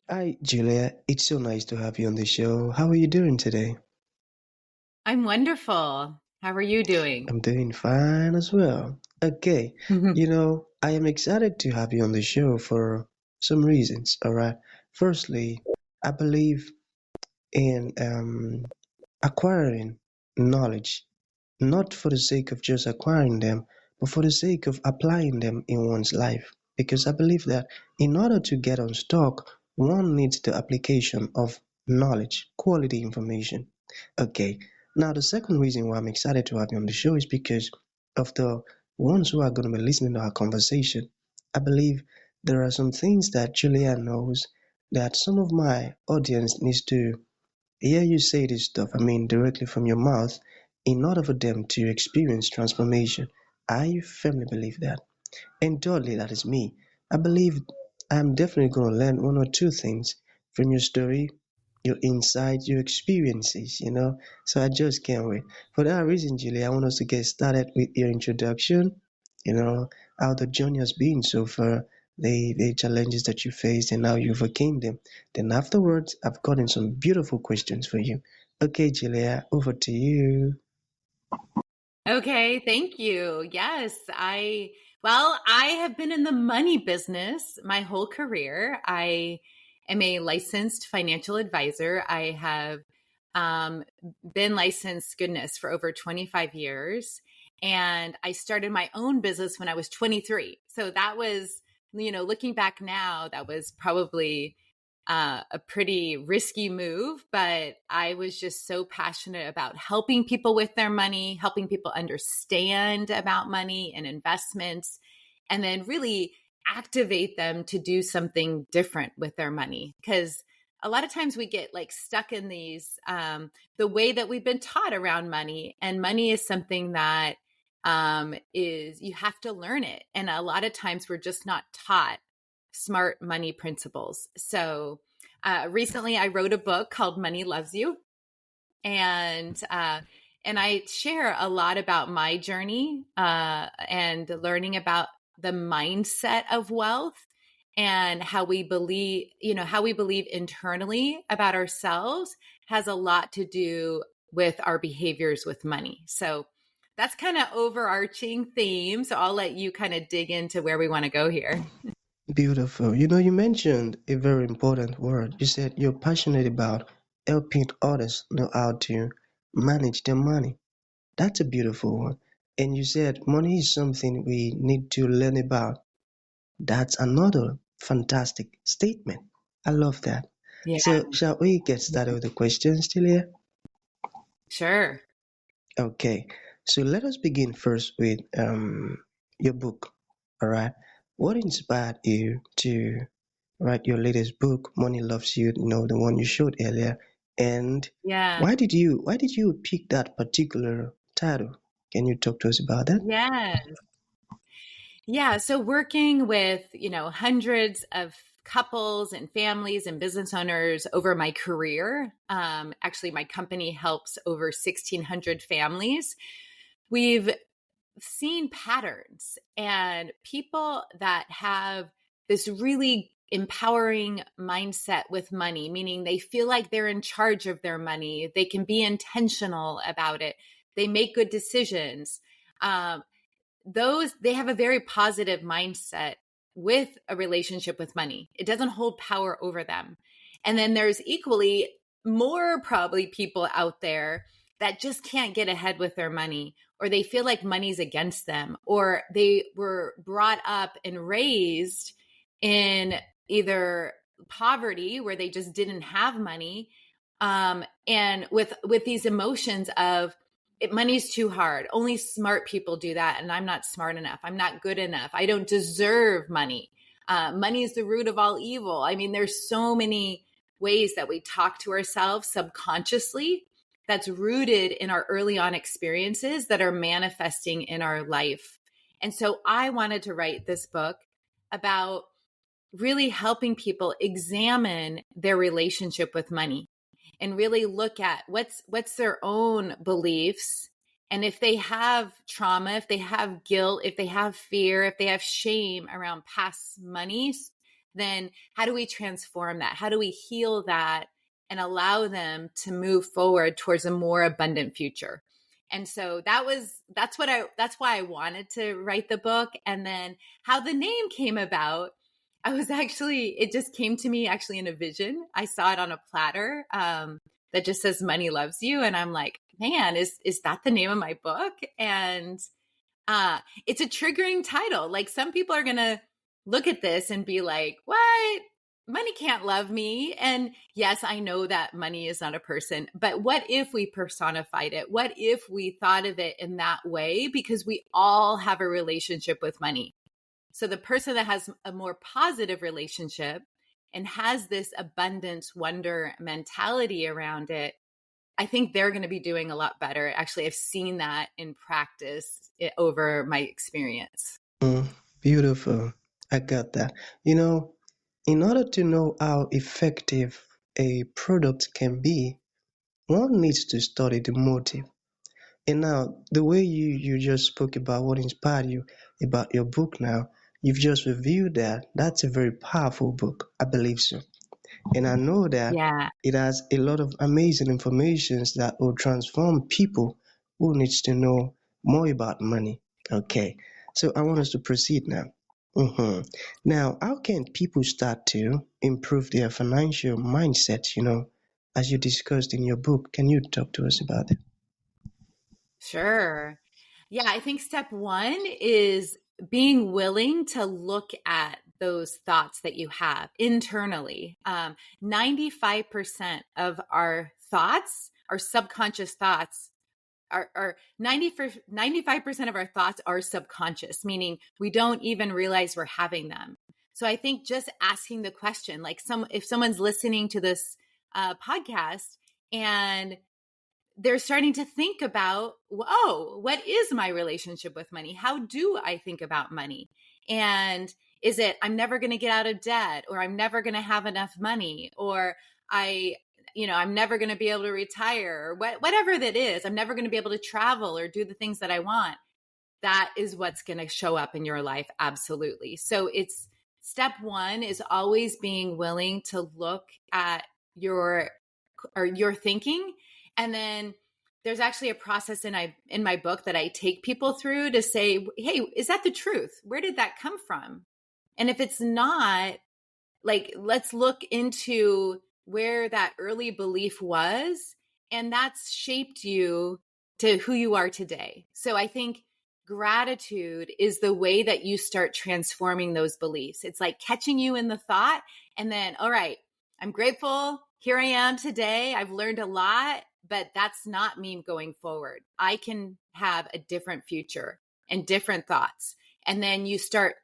Hi, Julia. It's so nice to have you on the show. How are you doing today? I'm wonderful. How are you doing? I'm doing fine as well. Okay, I am excited to have you on the show for some reasons, all right? Firstly, I believe in acquiring knowledge, not for the sake of just acquiring them, but for the sake of applying them in one's life. Because I believe that in order to get unstuck, one needs the application of knowledge, quality information. Okay, now the second reason why I'm excited to have you on the show is because of the ones who are going to be listening to our conversation. I believe there are some things that Julia knows that some of my audience needs to hear you say this stuff, I mean directly from your mouth, in order for them to experience transformation. I firmly believe that. And thirdly, that is me. I believe I'm definitely going to learn one or two things from your story, your insights, your experiences. So I just can't wait. For that reason, Julie, I want us to get started with your introduction, how the journey has been so far, the challenges that you faced, and how you overcame them. Then afterwards, I've gotten some beautiful questions for you. Okay, Julia, over to you. Okay, thank you. Yes, I have been in the money business my whole career. I am a licensed financial advisor. I have um, been licensed, goodness, for over 25 years. And I started my own business when I was 23. So that was, looking back now, that was probably a pretty risky move, but I was just so passionate about helping people with their money, helping people understand about money and investments, and then really activate them to do something different with their money. Because a lot of times we get like stuck in the way that we've been taught around money, and money is something that is you have to learn it. And a lot of times we're just not taught smart money principles. So recently, I wrote a book called Money Loves You, and I share a lot about my journey and learning about the mindset of wealth and how we believe internally about ourselves has a lot to do with our behaviors with money. So that's kind of overarching theme. So I'll let you kind of dig into where we want to go here. Beautiful. You mentioned a very important word. You said you're passionate about helping others know how to manage their money. That's a beautiful one. And you said money is something we need to learn about. That's another fantastic statement. I love that. Yeah, So, shall we get started with the questions still here? sure. Okay. So, let us begin first with your book. All right. What inspired you to write your latest book, Money Loves You, the one you showed earlier? And Yeah. why did you pick that particular title? Can you talk to us about that? Yeah. Yeah. So working with, hundreds of couples and families and business owners over my career. Actually, my company helps over 1,600 families. We've seen patterns and people that have this really empowering mindset with money, meaning they feel like they're in charge of their money. They can be intentional about it. They make good decisions. Um, those they have a very positive mindset with a relationship with money. It doesn't hold power over them. And then there's equally more probably people out there that just can't get ahead with their money, or they feel like money's against them, or they were brought up and raised in either poverty where they just didn't have money, and with these emotions of money's too hard. Only smart people do that. And I'm not smart enough. I'm not good enough. I don't deserve money. Money is the root of all evil. I mean, there's so many ways that we talk to ourselves subconsciously that's rooted in our early on experiences that are manifesting in our life. And so I wanted to write this book about really helping people examine their relationship with money and really look at what's their own beliefs, and if they have trauma, if they have guilt, if they have fear, if they have shame around past monies then how do we transform that? How do we heal that and allow them to move forward towards a more abundant future? And so that's why I wanted to write the book. And then how the name came about, it just came to me actually in a vision. I saw it on a platter that just says money loves you. And I'm like, man, is that the name of my book? And it's a triggering title. Like some people are going to look at this and be like, what? Money can't love me. And yes, I know that money is not a person, but what if we personified it? What if we thought of it in that way? Because we all have a relationship with money. So the person that has a more positive relationship and has this abundance, wonder mentality around it, I think they're going to be doing a lot better. Actually, I've seen that in practice over my experience. Mm, beautiful. I got that. You know, in order to know how effective a product can be, one needs to study the motive. And now, the way you just spoke about what inspired you about your book now, you've just reviewed that. That's a very powerful book. I believe so. And I know that Yeah, it has a lot of amazing informations that will transform people who needs to know more about money. Okay, so I want us to proceed now. Now, how can people start to improve their financial mindset? As you discussed in your book, can you talk to us about it? sure. Yeah, I think step one is being willing to look at those thoughts that you have internally. 95% of our thoughts, our subconscious thoughts, are 95% of our thoughts are subconscious, meaning we don't even realize we're having them. So I think just asking the question, like if someone's listening to this podcast and they're starting to think about, oh, what is my relationship with money? How do I think about money? And is it, I'm never going to get out of debt, or I'm never going to have enough money, or I'm never going to be able to retire, or whatever that is, I'm never going to be able to travel or do the things that I want. That is what's going to show up in your life. Absolutely. So it's step one is always being willing to look at your your thinking. And then there's actually a process in my book that I take people through to say, hey, is that the truth? Where did that come from? And if it's not, like, let's look into where that early belief was, and that's shaped you to who you are today. So I think gratitude is the way that you start transforming those beliefs. It's like catching you in the thought, and then, all right, I'm grateful. Here I am today. I've learned a lot, but that's not me going forward. I can have a different future and different thoughts. And then you start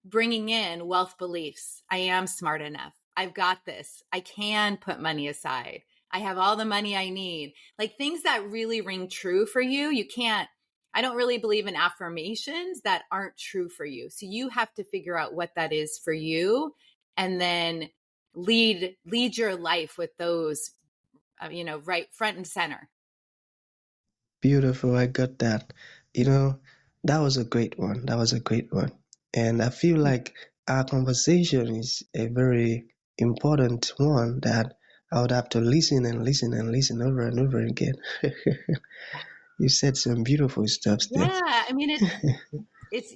bringing in wealth beliefs. I am smart enough. I've got this. I can put money aside. I have all the money I need. Like things that really ring true for you. I don't really believe in affirmations that aren't true for you. So you have to figure out what that is for you, and then lead your life with those, right front and center. Beautiful, I got that. You know, that was a great one. That was a great one. And I feel like our conversation is a very important one that I would have to listen and listen and listen over and over again. You said some beautiful stuff there. Yeah, I mean it's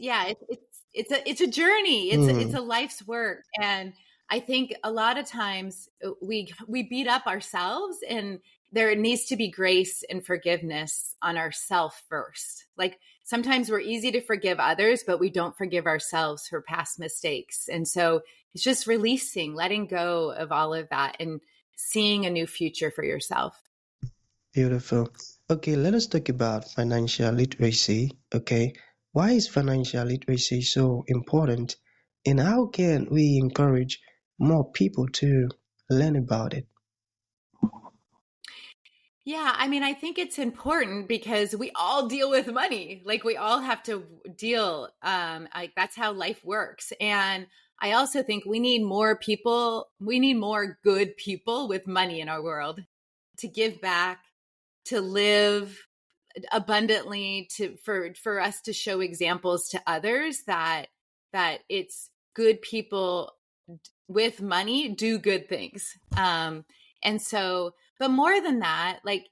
a journey. It's Hmm, a life's work, and I think a lot of times we beat up ourselves, and there needs to be grace and forgiveness on ourselves first. Like sometimes we're easy to forgive others, but we don't forgive ourselves for past mistakes. And so it's just releasing, letting go of all of that, and seeing a new future for yourself. beautiful. Okay, let us talk about financial literacy. Okay, why is financial literacy so important, and how can we encourage more people to learn about it? Yeah, I mean, I think it's important because we all deal with money. Like we all have to deal. Like that's how life works. And I also think we need more people. We need more good people with money in our world to give back, to live abundantly, for us to show examples to others that it's good people with money do good things. And so, but more than that, like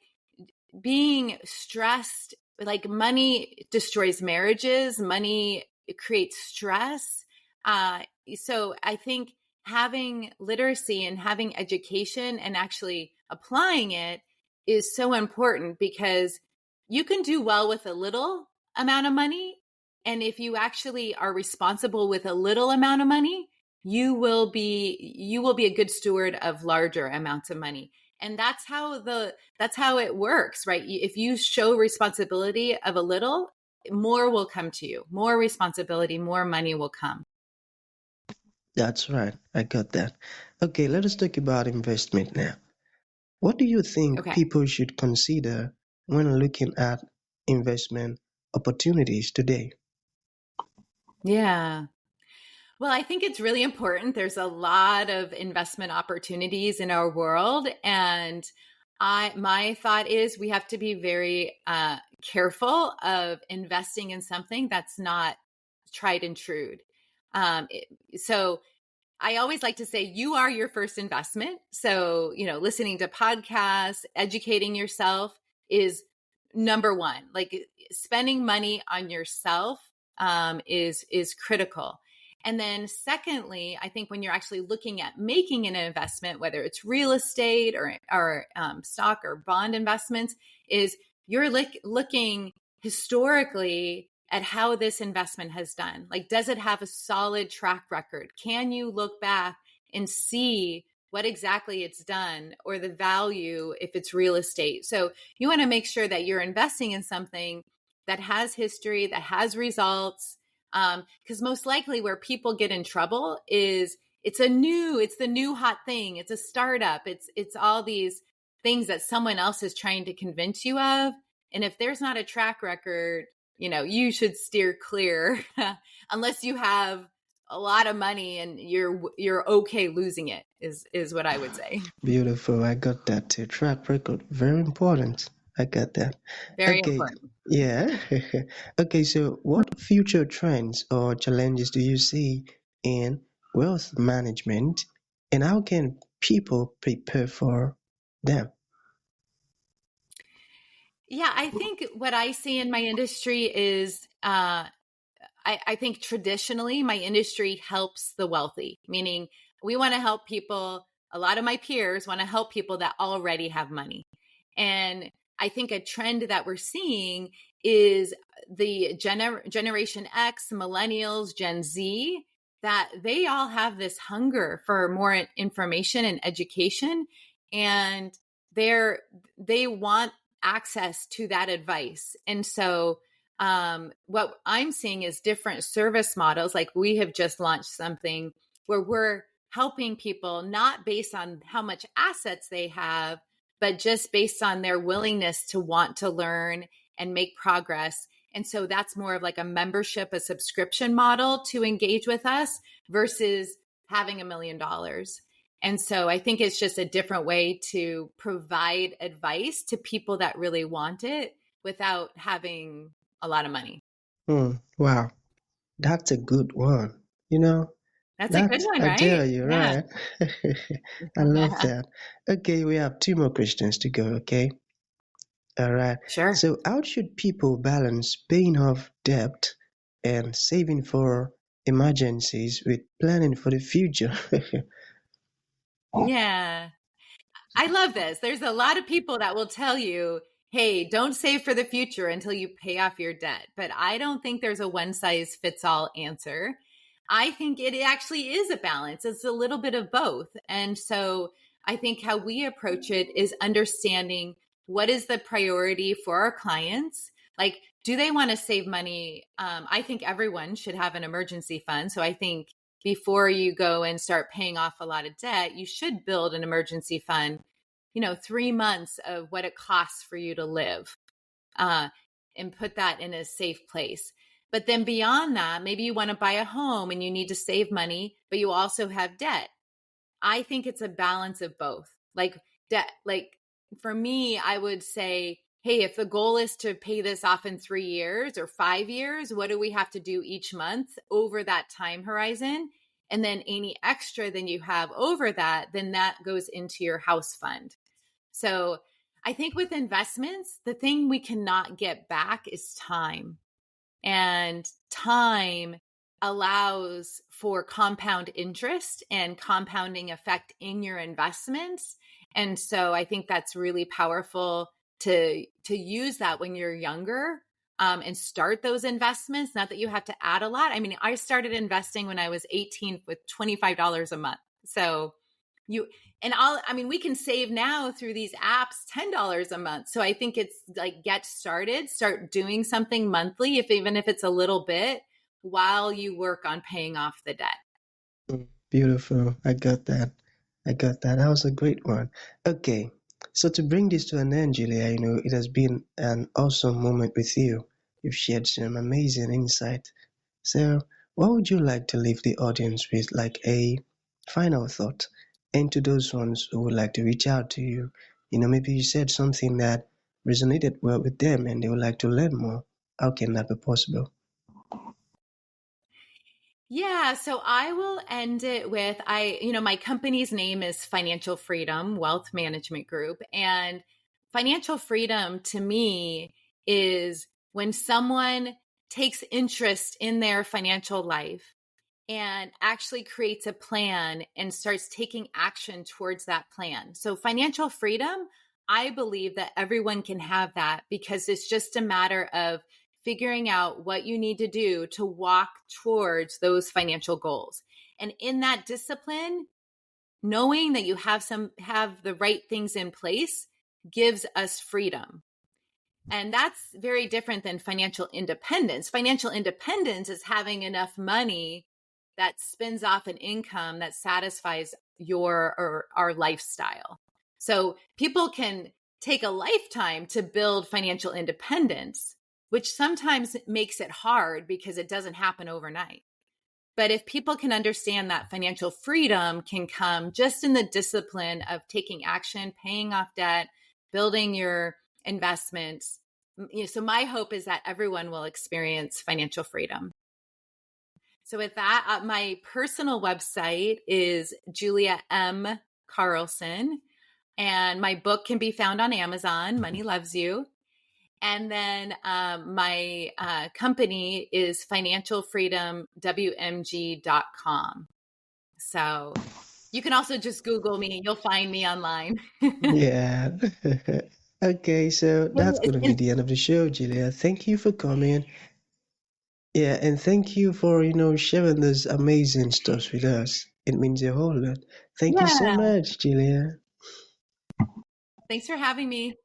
being stressed, like money destroys marriages, money creates stress. Uh, so I think having literacy and having education and actually applying it is so important, because you can do well with a little amount of money. And if you actually are responsible with a little amount of money, you will be a good steward of larger amounts of money. And that's how it works, right? If you show responsibility of a little, more will come to you. More responsibility, more money will come. That's right. I got that. Okay, let us talk about investment now. What do you think Okay. people should consider when looking at investment opportunities today? Yeah. Well, I think it's really important. There's a lot of investment opportunities in our world, and my thought is we have to be very careful of investing in something that's not tried and true. So I always like to say you are your first investment. So, listening to podcasts, educating yourself is number one. Like spending money on yourself is critical. And then secondly, I think when you're actually looking at making an investment, whether it's real estate or stock or bond investments, is you're looking historically at how this investment has done. Like, does it have a solid track record? Can you look back and see what exactly it's done, or the value if it's real estate? So you want to make sure that you're investing in something that has history, that has results. Because most likely where people get in trouble is it's the new hot thing. It's a startup. It's all these things that someone else is trying to convince you of. And if there's not a track record, you should steer clear unless you have a lot of money and you're okay losing it, is what I would say. Beautiful. I got that too. Track record. Very important. I got that. Very Okay. important. Yeah. Okay. So, what future trends or challenges do you see in wealth management, and how can people prepare for them? Yeah, I think what I see in my industry is I think traditionally my industry helps the wealthy, meaning we want to help people. A lot of my peers want to help people that already have money. And I think a trend that we're seeing is the Generation X, millennials, Gen Z, that they all have this hunger for more information and education. And they want access to that advice. And so what I'm seeing is different service models. Like we have just launched something where we're helping people not based on how much assets they have, but just based on their willingness to want to learn and make progress. And so that's more of like a membership, a subscription model to engage with us versus having $1 million. And so I think it's just a different way to provide advice to people that really want it without having a lot of money. Wow. That's a good one. You know, That's a good that one, I tell right? you, Yeah. right? I love that. Okay, we have two more questions to go, okay? All right. Sure. So, how should people balance paying off debt and saving for emergencies with planning for the future? Yeah. I love this. There's a lot of people that will tell you, hey, don't save for the future until you pay off your debt. But I don't think there's a one size fits all answer. I think it actually is a balance. It's a little bit of both. And so I think how we approach it is understanding what is the priority for our clients. Like, do they want to save money? I think everyone should have an emergency fund. So I think before you go and start paying off a lot of debt, you should build an emergency fund, 3 months of what it costs for you to live, uh, and put that in a safe place. But then beyond that, maybe you want to buy a home and you need to save money, but you also have debt. I think it's a balance of both. Like debt, like for me, I would say, hey, if the goal is to pay this off in 3 years or 5 years, what do we have to do each month over that time horizon? And then any extra than you have over that, then that goes into your house fund. So I think with investments, the thing we cannot get back is time. And time allows for compound interest and compounding effect in your investments. And so I think that's really powerful to use that when you're younger, and start those investments. Not that you have to add a lot. I mean, I started investing when I was 18 with $25 a month. So you and I mean, we can save now through these apps $10 a month. So I think it's like, get started, start doing something monthly, if even if it's a little bit, while you work on paying off the debt. Beautiful. I got that. I got that. That was a great one. Okay. So to bring this to an end, Julia, it has been an awesome moment with you. You've shared some amazing insight. So what would you like to leave the audience with, like a final thought? And to those ones who would like to reach out to you, maybe you said something that resonated well with them and they would like to learn more. How can that be possible? Yeah, so I will end it with my company's name is Financial Freedom Wealth Management Group. And financial freedom to me is when someone takes interest in their financial life and actually creates a plan and starts taking action towards that plan. So, financial freedom, I believe that everyone can have that, because it's just a matter of figuring out what you need to do to walk towards those financial goals. And in that discipline, knowing that you have the right things in place gives us freedom. And that's very different than financial independence. Financial independence is having enough money that spins off an income that satisfies your or our lifestyle. So people can take a lifetime to build financial independence, which sometimes makes it hard because it doesn't happen overnight. But if people can understand that financial freedom can come just in the discipline of taking action, paying off debt, building your investments. So my hope is that everyone will experience financial freedom. So with that, my personal website is Julia M. Carlson, and my book can be found on Amazon, Money Loves You. And then my company is financialfreedomwmg.com. So you can also just Google me. You'll find me online. Yeah. Okay, so that's going to be the end of the show, Julia. Thank you for coming. Yeah, and thank you for, sharing those amazing stuff with us. It means a whole lot. Thank you so Yeah. much, Julia. Thanks for having me.